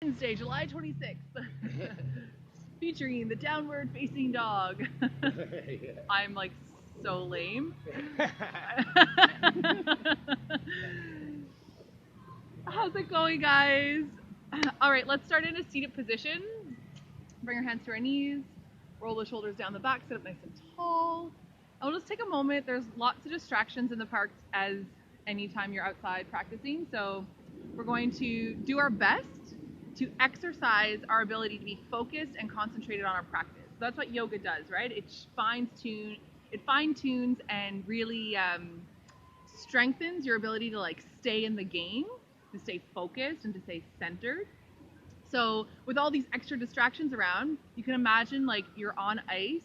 Valentine's Day, July 26th, featuring the downward facing dog. Yeah. I'm like so lame. How's it going, guys? All right, let's start in a seated position. Bring your hands to our knees, roll the shoulders down the back, sit up nice and tall. I'll just take a moment. There's lots of distractions in the parks as anytime you're outside practicing, so we're going to do our best to exercise our ability to be focused and concentrated on our practice. That's what yoga does, right? It fine-tunes and really strengthens your ability to like stay in the game, to stay focused and to stay centered. So with all these extra distractions around, you can imagine like you're on ice,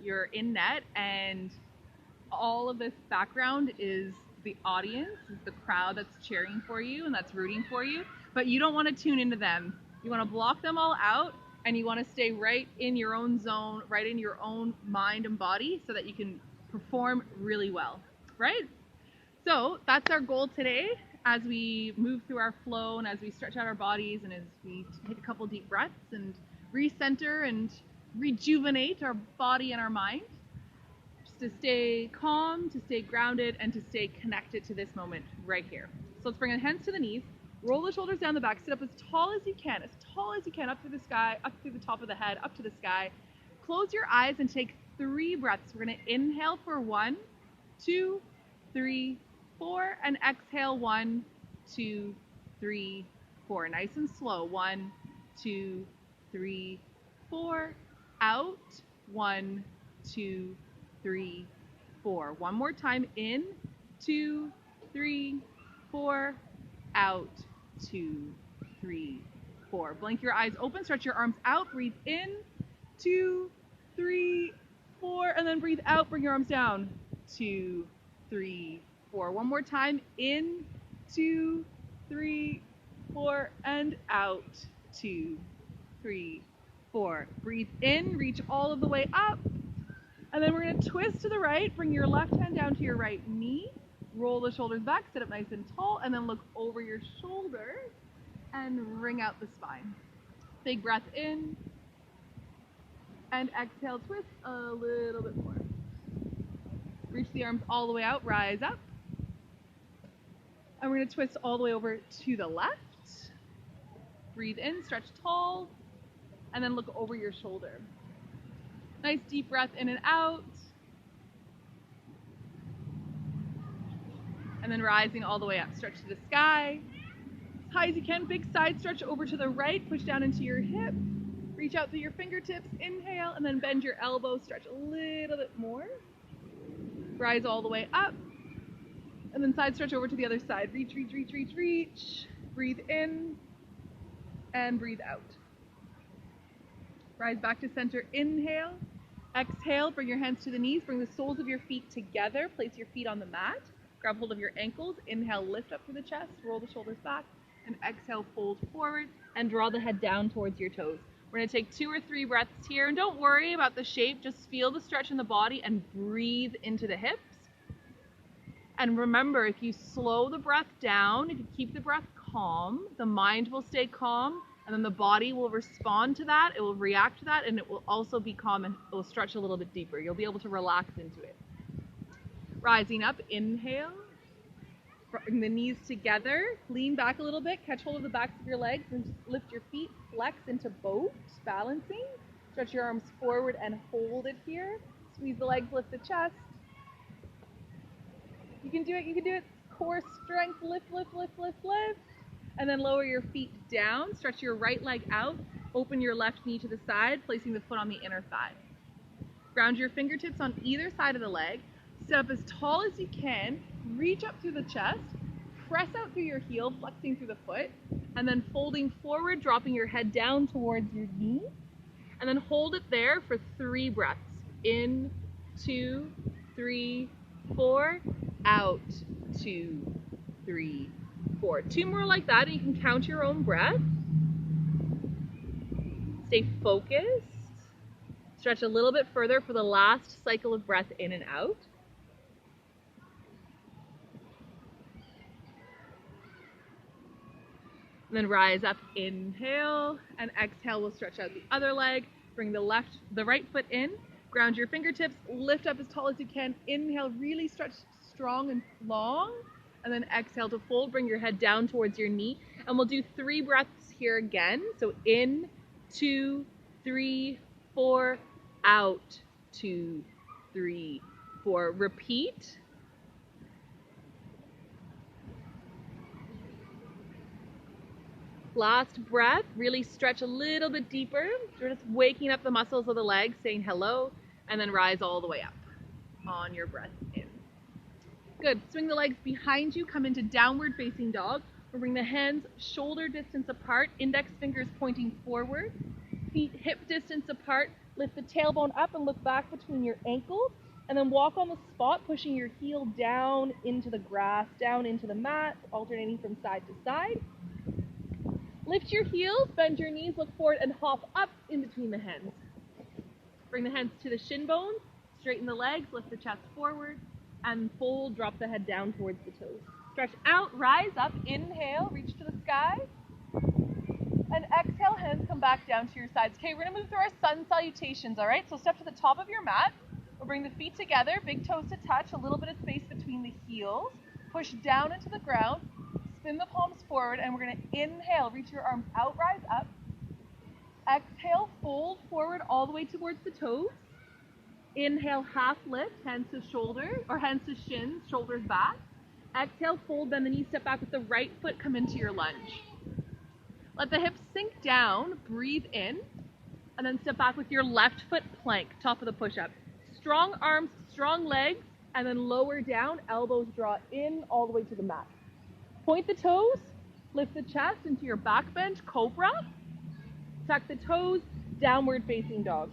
you're in net, and all of this background is the audience, is the crowd that's cheering for you and that's rooting for you, but you don't want to tune into them. You want to block them all out, and you want to stay right in your own zone, right in your own mind and body, so that you can perform really well, right? So that's our goal today as we move through our flow and as we stretch out our bodies and as we take a couple deep breaths and recenter and rejuvenate our body and our mind. Just to stay calm, to stay grounded, and to stay connected to this moment right here. So let's bring our hands to the knees, roll the shoulders down the back, sit up as tall as you can, up through the sky, up through the top of the head, up to the sky. Close your eyes and take 3 breaths. We're going to inhale for 1, 2, 3, 4, and exhale 1, 2, 3, 4. Nice and slow. 1, 2, 3, 4. Out. 1, 2, 3, 4. One more time. In. 2, 3, 4. Out. 2, 3, 4. Blink your eyes open. Stretch your arms out. Breathe in. 2, 3, 4. And then breathe out. Bring your arms down. 2, 3, 4. One more time. In. 2, 3, 4. And out. 2, 3, 4. Breathe in. Reach all of the way up. And then we're going to twist to the right. Bring your left hand down to your right knee. Roll the shoulders back. Sit up nice and tall. And then look over your shoulder and wring out the spine. Big breath in. And exhale, twist a little bit more. Reach the arms all the way out. Rise up. And we're going to twist all the way over to the left. Breathe in. Stretch tall. And then look over your shoulder. Nice deep breath in and out. And then rising all the way up. Stretch to the sky. As high as you can. Big side stretch over to the right. Push down into your hip. Reach out through your fingertips. Inhale. And then bend your elbows. Stretch a little bit more. Rise all the way up. And then side stretch over to the other side. Reach, reach, reach, reach, reach. Breathe in. And breathe out. Rise back to center. Inhale. Exhale, bring your hands to the knees, bring the soles of your feet together, place your feet on the mat, grab hold of your ankles, inhale, lift up to the chest, roll the shoulders back, and exhale, fold forward, and draw the head down towards your toes. We're going to take 2 or 3 breaths here, and don't worry about the shape, just feel the stretch in the body and breathe into the hips. And remember, if you slow the breath down, if you keep the breath calm, the mind will stay calm, and then the body will respond to that, it will react to that, and it will also be calm and it will stretch a little bit deeper. You'll be able to relax into it. Rising up, inhale. Bring the knees together, lean back a little bit, catch hold of the backs of your legs, and lift your feet, flex into boat, balancing. Stretch your arms forward and hold it here. Squeeze the legs, lift the chest. You can do it, Core strength, lift, lift, lift, lift, lift. And then lower your feet down, stretch your right leg out, open your left knee to the side, placing the foot on the inner thigh. Ground your fingertips on either side of the leg, sit up as tall as you can, reach up through the chest, press out through your heel, flexing through the foot, and then folding forward, dropping your head down towards your knee, and then hold it there for 3 breaths. In, 2, 3, 4, out, 2, 3, 4. 2 more like that, and you can count your own breath. Stay focused. Stretch a little bit further for the last cycle of breath in and out. And then rise up, inhale, and exhale, we'll stretch out the other leg. Bring the right foot in, ground your fingertips, lift up as tall as you can. Inhale, really stretch strong and long. And then exhale to fold, bring your head down towards your knee. And we'll do 3 breaths here again. So in, 2, 3, 4, out, 2, 3, 4. Repeat. Last breath, really stretch a little bit deeper. You're just waking up the muscles of the legs, saying hello, and then rise all the way up on your breath in. Good. Swing the legs behind you, come into downward facing dog. We'll bring the hands shoulder distance apart, index fingers pointing forward, feet hip distance apart. Lift the tailbone up and look back between your ankles, and then walk on the spot, pushing your heel down into the grass, down into the mat, alternating from side to side. Lift your heels, bend your knees, look forward, and hop up in between the hands. Bring the hands to the shin bones, straighten the legs, lift the chest forward, and fold, drop the head down towards the toes. Stretch out, rise up, inhale, reach to the sky, and exhale, hands come back down to your sides. Okay, we're gonna move through our sun salutations, all right? So step to the top of your mat, we'll bring the feet together, big toes to touch, a little bit of space between the heels, push down into the ground, spin the palms forward, and we're going to inhale, reach your arms out, rise up. Exhale, fold forward all the way towards the toes. Inhale, half lift, hands to shoulders, or hands to shins, shoulders back. Exhale, fold, bend the knees, step back with the right foot, come into your lunge. Let the hips sink down, breathe in, and then step back with your left foot, plank, top of the push-up. Strong arms, strong legs, and then lower down, elbows draw in all the way to the mat. Point the toes, lift the chest into your back bend, cobra. Tuck the toes, downward facing dog.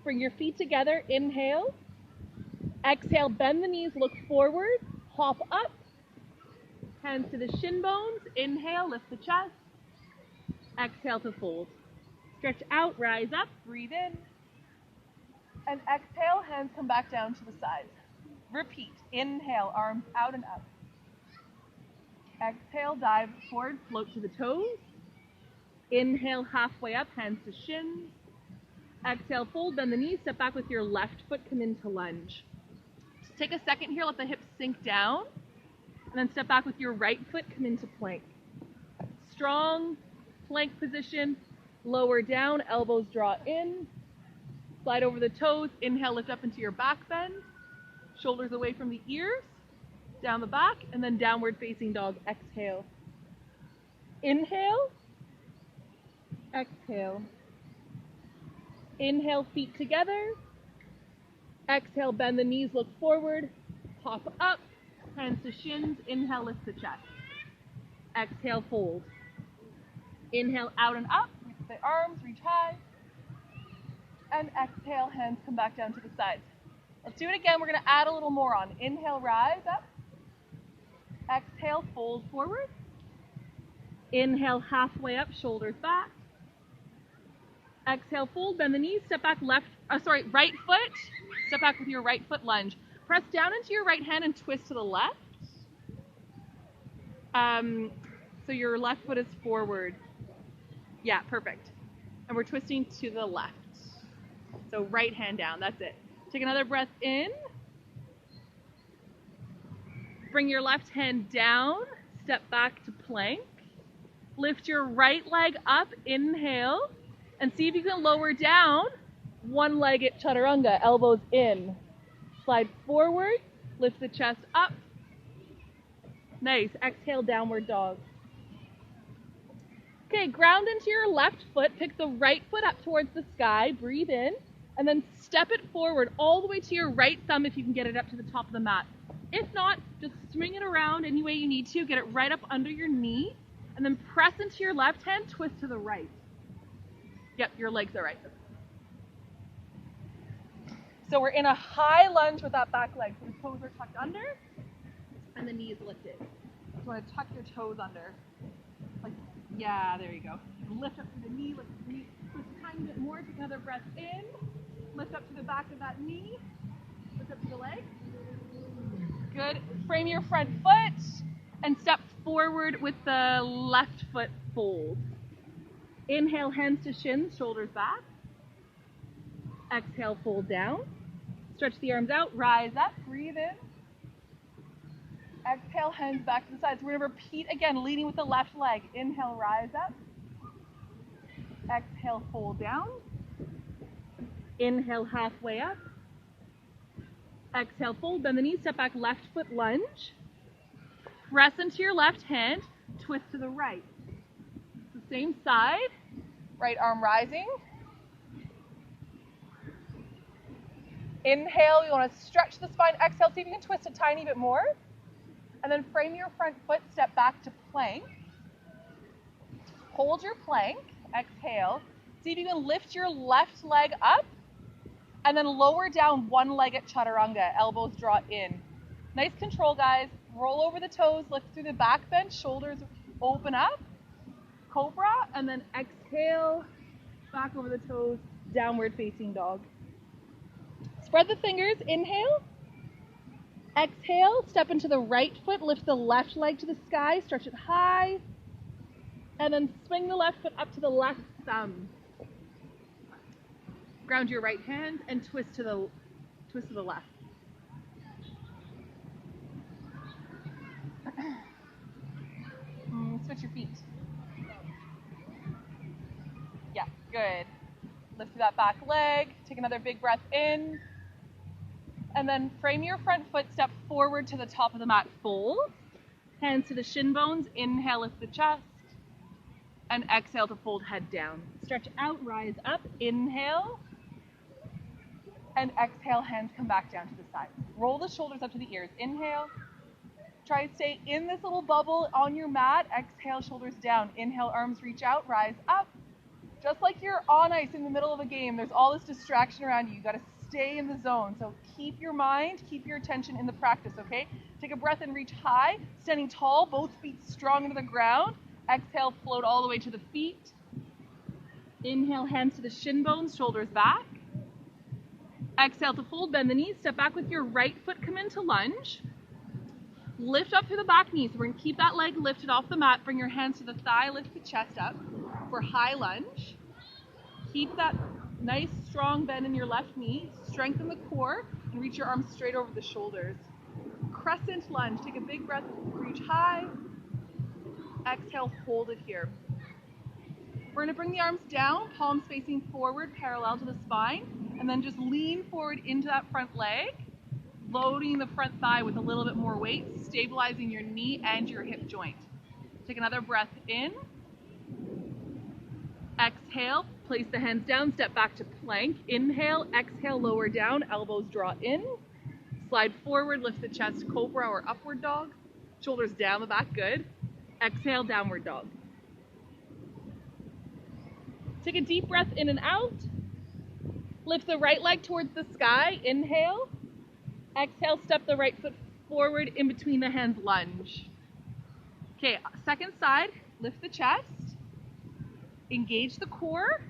Bring your feet together, inhale. Exhale, bend the knees, look forward, hop up. Hands to the shin bones, inhale, lift the chest. Exhale to fold. Stretch out, rise up, breathe in. And exhale, hands come back down to the sides. Repeat, inhale, arms out and up. Exhale, dive forward, float to the toes. Inhale, halfway up, hands to shins. Exhale, fold, bend the knees, step back with your left foot, come into lunge. Just take a second here, let the hips sink down, and then step back with your right foot, come into plank. Strong plank position, lower down, elbows draw in, slide over the toes, inhale, lift up into your back bend, shoulders away from the ears, down the back, and then downward facing dog, exhale. Inhale, exhale. Inhale, feet together. Exhale, bend the knees, look forward, hop up, hands to shins, inhale, lift the chest. Exhale, fold. Inhale, out and up, reach the arms, reach high. And exhale, hands come back down to the sides. Let's do it again, we're gonna add a little more on. Inhale, rise up. Exhale, fold forward. Inhale, halfway up, shoulders back. Exhale, fold, bend the knees, step back right foot. Step back with your right foot lunge. Press down into your right hand and twist to the left. So your left foot is forward. Yeah, perfect. And we're twisting to the left. So right hand down, that's it. Take another breath in. Bring your left hand down, step back to plank. Lift your right leg up, inhale, and see if you can lower down, one-legged chaturanga, elbows in. Slide forward, lift the chest up. Nice, exhale, downward dog. Okay, ground into your left foot, pick the right foot up towards the sky, breathe in, and then step it forward all the way to your right thumb if you can get it up to the top of the mat. If not, just swing it around any way you need to, get it right up under your knee, and then press into your left hand, twist to the right. Yep, your legs are right. So we're in a high lunge with that back leg. So the toes are tucked under, and the knee is lifted. So you want to tuck your toes under. Like, yeah, there you go. Lift up to the knee, lift the knee, twist a tiny bit more, take another breath in, lift up to the back of that knee, lift up to the leg. Good. Frame your front foot. And step forward with the left foot fold. Inhale, hands to shins, shoulders back. Exhale, fold down. Stretch the arms out, rise up, breathe in. Exhale, hands back to the sides. We're going to repeat again, leading with the left leg. Inhale, rise up. Exhale, fold down. Inhale, halfway up. Exhale, fold, bend the knees, step back, left foot lunge. Press into your left hand, twist to the right. The same side, right arm rising. Inhale, you want to stretch the spine. Exhale, see if you can twist a tiny bit more. And then frame your front foot, step back to plank. Hold your plank, exhale. See if you can lift your left leg up and then lower down one leg at chaturanga, elbows draw in. Nice control, guys. Roll over the toes, lift through the back bend, shoulders open up, cobra, and then exhale, back over the toes, downward facing dog. Spread the fingers, inhale. Exhale, step into the right foot, lift the left leg to the sky, stretch it high, and then swing the left foot up to the left thumb. Ground your right hand and twist to the left. Switch your feet. Yeah, good. Lift through that back leg, take another big breath in. And then frame your front foot, step forward to the top of the mat, fold. Hands to the shin bones, inhale, lift the chest. And exhale to fold head down. Stretch out, rise up, inhale. And exhale, hands come back down to the side. Roll the shoulders up to the ears, inhale. Try to stay in this little bubble on your mat. Exhale, shoulders down. Inhale, arms reach out, rise up. Just like you're on ice in the middle of a game, there's all this distraction around you. You gotta stay in the zone. So keep your mind, keep your attention in the practice, okay? Take a breath and reach high, standing tall, both feet strong into the ground. Exhale, float all the way to the feet. Inhale, hands to the shin bones, shoulders back. Exhale to fold, bend the knees, step back with your right foot, come into lunge. Lift up through the back knee. So we're gonna keep that leg lifted off the mat, bring your hands to the thigh, lift the chest up for high lunge. Keep that nice strong bend in your left knee, strengthen the core, and reach your arms straight over the shoulders. Crescent lunge, take a big breath, reach high. Exhale, hold it here. We're gonna bring the arms down, palms facing forward, parallel to the spine, and then just lean forward into that front leg, loading the front thigh with a little bit more weight, stabilizing your knee and your hip joint. Take another breath in. Exhale, place the hands down, step back to plank. Inhale, exhale, lower down, elbows draw in. Slide forward, lift the chest, cobra or upward dog. Shoulders down the back, good. Exhale, downward dog. Take a deep breath in and out. Lift the right leg towards the sky, inhale. Exhale, step the right foot forward in between the hands, lunge. Okay, second side, lift the chest. Engage the core,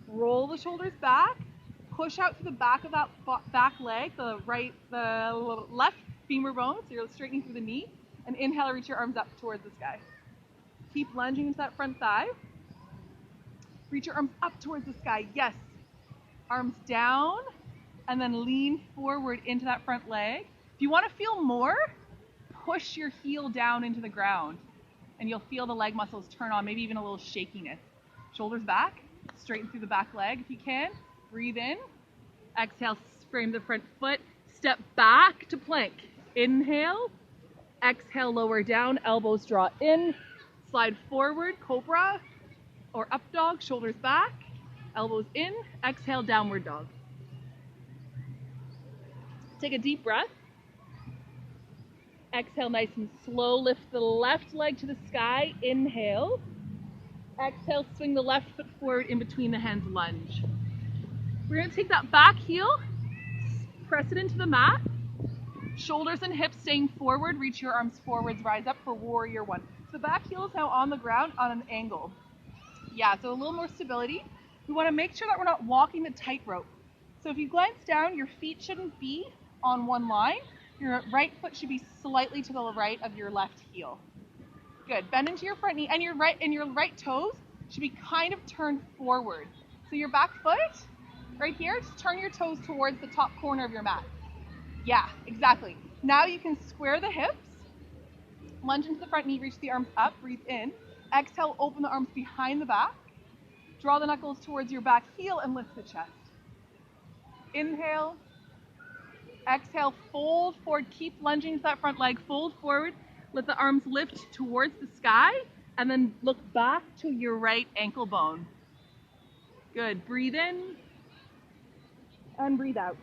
roll the shoulders back, push out through the back of that back leg, the left femur bone, so you're straightening through the knee, and inhale, reach your arms up towards the sky. Keep lunging into that front thigh. Reach your arms up towards the sky, yes. Arms down, and then lean forward into that front leg. If you want to feel more, push your heel down into the ground, and you'll feel the leg muscles turn on, maybe even a little shakiness. Shoulders back, straighten through the back leg if you can. Breathe in. Exhale, frame the front foot. Step back to plank. Inhale. Exhale, lower down, elbows draw in. Slide forward, cobra or up dog, shoulders back, elbows in. Exhale, downward dog. Take a deep breath. Exhale, nice and slow. Lift the left leg to the sky. Inhale. Exhale, swing the left foot forward in between the hands, lunge. We're going to take that back heel, press it into the mat. Shoulders and hips staying forward. Reach your arms forwards, rise up for warrior one. So the back heel is now on the ground on an angle. Yeah, so a little more stability. We want to make sure that we're not walking the tightrope. So if you glance down, your feet shouldn't be on one line. Your right foot should be slightly to the right of your left heel. Good. Bend into your front knee, and your right toes should be kind of turned forward. So your back foot, right here, just turn your toes towards the top corner of your mat. Yeah, exactly. Now you can square the hips, lunge into the front knee, reach the arms up, breathe in. Exhale, open the arms behind the back. Draw the knuckles towards your back heel and lift the chest. Inhale. Exhale, fold forward. Keep lunging to that front leg. Fold forward. Let the arms lift towards the sky, and then look back to your right ankle bone. Good. Breathe in and breathe out.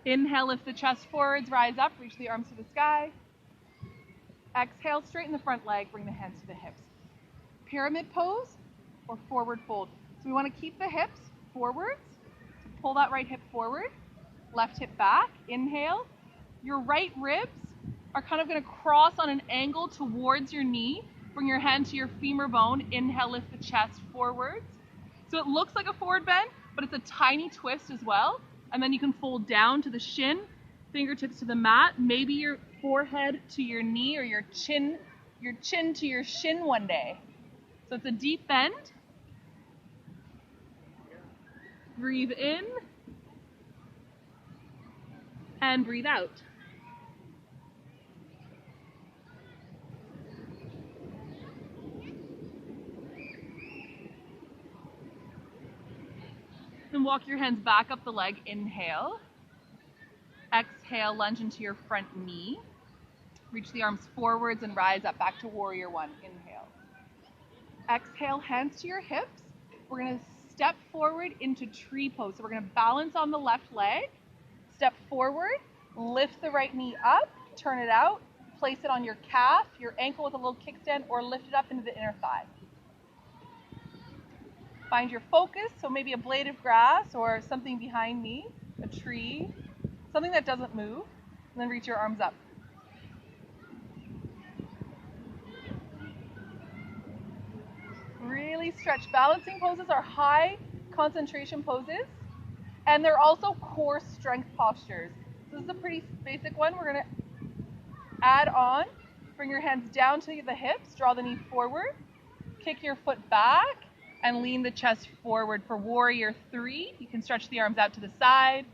Inhale, lift the chest forwards, rise up, reach the arms to the sky. Exhale, straighten the front leg, bring the hands to the hips. Pyramid pose or forward fold. So we want to keep the hips forwards. Pull that right hip forward, left hip back. Inhale. Your right ribs are kind of going to cross on an angle towards your knee. Bring your hand to your femur bone. Inhale, lift the chest forwards. So it looks like a forward bend, but it's a tiny twist as well. And then you can fold down to the shin, fingertips to the mat, maybe your forehead to your knee or your chin to your shin one day. So it's a deep bend. Breathe in and breathe out. Then walk your hands back up the leg. Inhale. Exhale, lunge into your front knee. Reach the arms forwards and rise up back to warrior one. Inhale. Exhale, hands to your hips. We're going to step forward into tree pose. So we're going to balance on the left leg. Step forward, lift the right knee up, turn it out, place it on your calf, your ankle with a little kickstand, or lift it up into the inner thigh. Find your focus, so maybe a blade of grass or something behind me, a tree, something that doesn't move, and then reach your arms up. Really stretch. Balancing poses are high concentration poses, and they're also core strength postures. So this is a pretty basic one. We're going to add on, bring your hands down to the hips, draw the knee forward, kick your foot back, and lean the chest forward for warrior three. You can stretch the arms out to the side,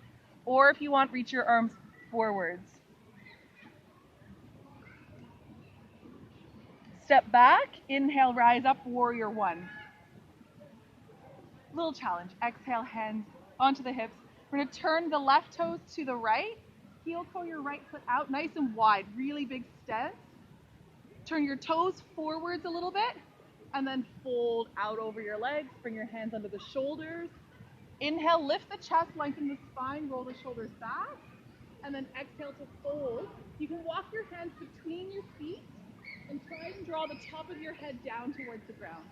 or if you want, reach your arms forwards. Step back, inhale, rise up, warrior one. Little challenge. Exhale, hands onto the hips. We're going to turn the left toes to the right, heel toe your right foot out, nice and wide, really big stance. Turn your toes forwards a little bit, and then fold out over your legs. Bring your hands under the shoulders. Inhale, lift the chest, lengthen the spine, roll the shoulders back, and then exhale to fold. You can walk your hands between your feet and try and draw the top of your head down towards the ground.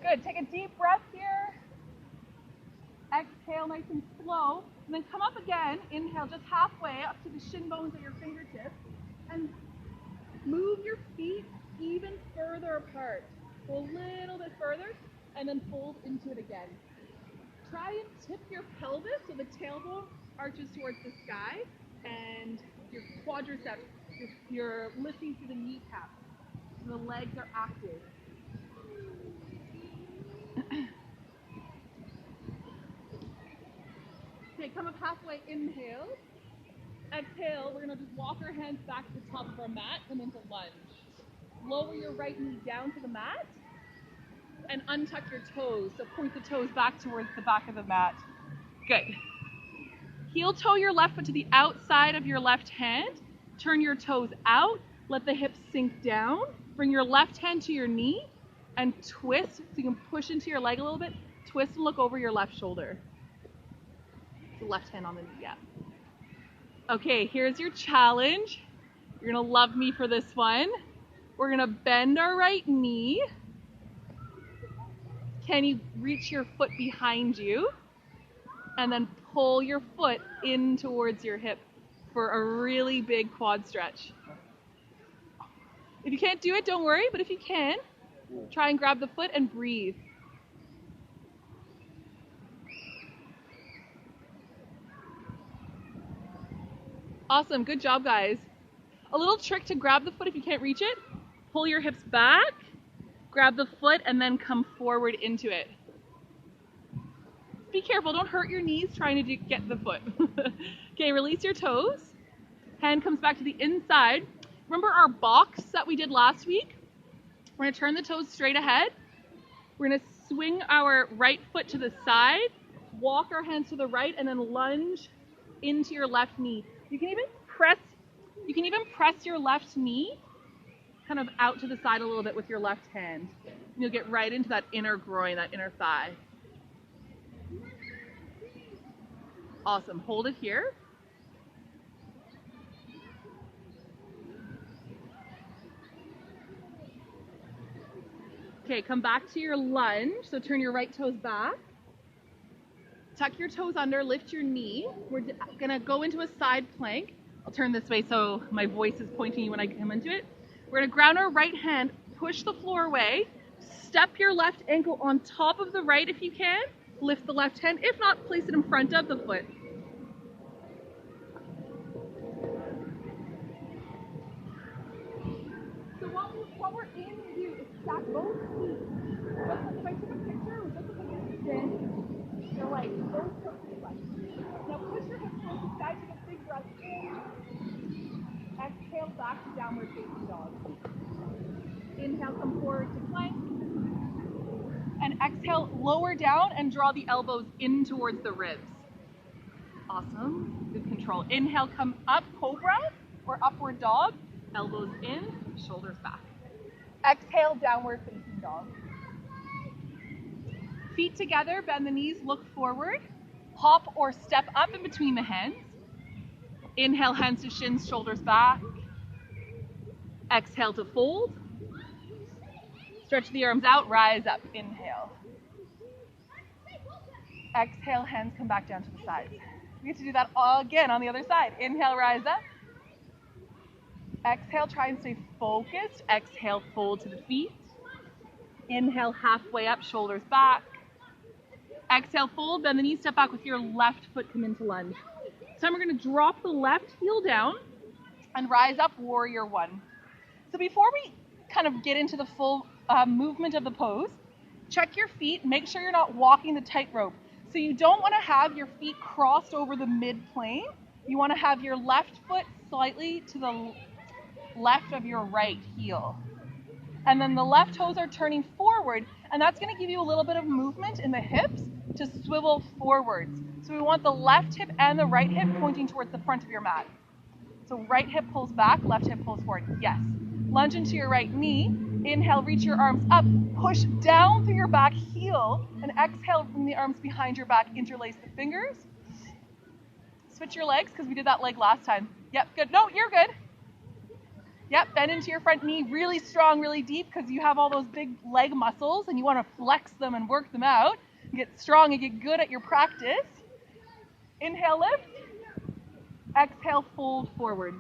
Good. Take a deep breath here. Exhale nice and slow. And then come up again. Inhale just halfway up to the shin bones at your fingertips. And move your feet even further apart. Go a little bit further and then fold into it again. Try and tip your pelvis so the tailbone arches towards the sky and your quadriceps, you're lifting through the kneecaps. So the legs are active. Okay, come up halfway, inhale. Exhale, we're going to just walk our hands back to the top of our mat and into lunge. Lower your right knee down to the mat and untuck your toes. So point the toes back towards the back of the mat. Good. Heel toe your left foot to the outside of your left hand. Turn your toes out. Let the hips sink down. Bring your left hand to your knee and twist so you can push into your leg a little bit. Twist and look over your left shoulder. The left hand on the knee, yeah. Okay, here's your challenge. You're gonna love me for this one. We're gonna bend our right knee. Can you reach your foot behind you? And then pull your foot in towards your hip for a really big quad stretch. If you can't do it, don't worry, but if you can, try and grab the foot and breathe. Awesome, good job, guys. A little trick to grab the foot if you can't reach it. Pull your hips back, grab the foot, and then come forward into it. Be careful, don't hurt your knees trying to get the foot. Okay, release your toes. Hand comes back to the inside. Remember our box that we did last week? We're gonna turn the toes straight ahead. We're gonna swing our right foot to the side, walk our hands to the right, and then lunge into your left knee. You can even press your left knee kind of out to the side a little bit with your left hand. And you'll get right into that inner groin, that inner thigh. Awesome, hold it here. Okay, come back to your lunge. So turn your right toes back. Tuck your toes under, lift your knee. We're gonna go into a side plank. I'll turn this way so my voice is pointing when I come into it. We're gonna ground our right hand, push the floor away, step your left ankle on top of the right if you can, lift the left hand. If not, place it in front of the foot. So what we're aiming to do is stack both feet. If I took a picture, we're just looking at the chin, your right, both toes right. Now push your hips towards the side, take a big breath in. Exhale back to downward facing dog. Inhale, come forward to plank. And exhale, lower down and draw the elbows in towards the ribs. Awesome, good control. Inhale, come up, cobra or upward dog. Elbows in, shoulders back. Exhale, downward facing dog. Feet together, bend the knees, look forward. Hop or step up in between the hands. Inhale, hands to shins, shoulders back. Exhale to fold. Stretch the arms out, rise up, inhale. Exhale, hands come back down to the sides. We get to do that all again on the other side. Inhale, rise up. Exhale, try and stay focused. Exhale, fold to the feet. Inhale, halfway up, shoulders back. Exhale, fold, bend the knees, step back with your left foot, come into lunge. So we're gonna drop the left heel down and rise up, warrior one. So before we kind of get into the full movement of the pose, check your feet, make sure you're not walking the tightrope. So you don't wanna have your feet crossed over the mid-plane. You wanna have your left foot slightly to the left of your right heel. And then the left toes are turning forward, and that's gonna give you a little bit of movement in the hips to swivel forwards. So we want the left hip and the right hip pointing towards the front of your mat. So right hip pulls back, left hip pulls forward, yes. Lunge into your right knee, inhale, reach your arms up, push down through your back heel, and exhale, bring the arms behind your back, interlace the fingers. Switch your legs, because we did that leg last time. Yep, good, no, you're good. Yep, bend into your front knee really strong, really deep, because you have all those big leg muscles and you want to flex them and work them out. Get strong and get good at your practice. Inhale, lift. Exhale, fold forward.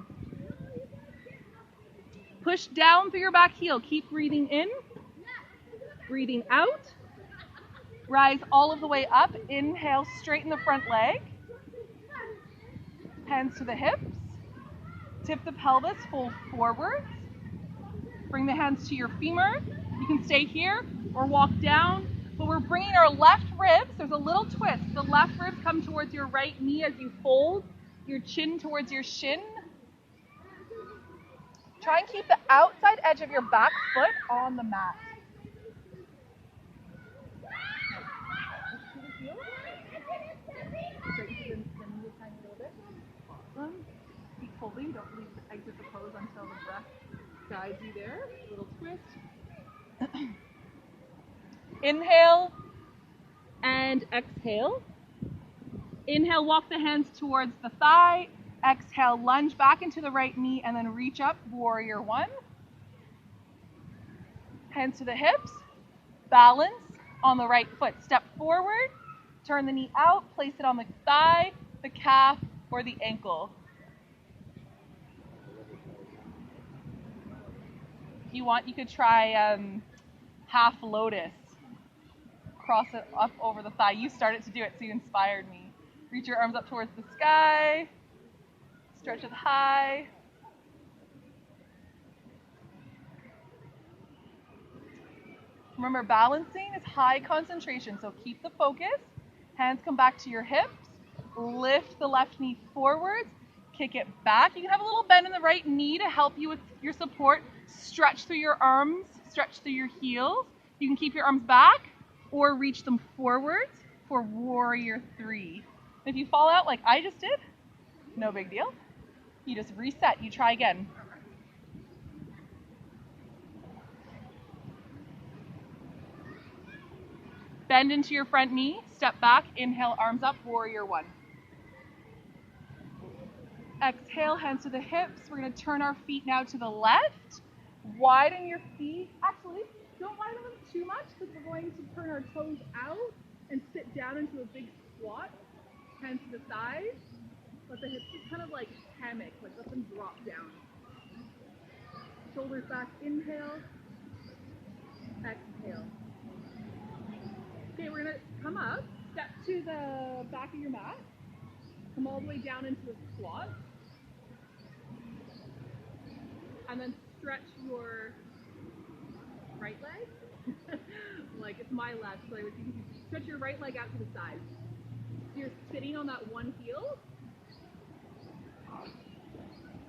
Push down through your back heel. Keep breathing in, breathing out. Rise all of the way up. Inhale, straighten the front leg. Hands to the hips. Tip the pelvis, fold forwards. Bring the hands to your femur. You can stay here or walk down, but we're bringing our left ribs. There's a little twist. The left ribs come towards your right knee as you fold, your chin towards your shin. Try and keep the outside edge of your back foot on the mat. Keep holding, don't leave the exit the pose until the breath guides you there. A little twist. Inhale and exhale. Inhale, walk the hands towards the thigh. Exhale, lunge back into the right knee and then reach up, warrior one. Hands to the hips. Balance on the right foot. Step forward, turn the knee out, place it on the thigh, the calf, or the ankle. If you want, you could try half lotus. Cross it up over the thigh. You started to do it, so you inspired me. Reach your arms up towards the sky. Stretch it high. Remember, balancing is high concentration, so keep the focus. Hands come back to your hips. Lift the left knee forwards. Kick it back. You can have a little bend in the right knee to help you with your support. Stretch through your arms. Stretch through your heels. You can keep your arms back or reach them forwards for warrior 3. If you fall out like I just did, no big deal. You just reset. You try again. Bend into your front knee, step back, inhale, arms up, warrior 1. Exhale, hands to the hips. We're going to turn our feet now to the left. Widen your feet. Actually, don't widen them too much because we're going to turn our toes out and sit down into a big squat. Hands to the sides. Let the hips just kind of like hammock, like let them drop down. Shoulders back, inhale. Exhale. Okay, we're going to come up, step to the back of your mat, come all the way down into a squat, and then stretch your right leg, like it's my left, so you can stretch your right leg out to the side. So you're sitting on that one heel,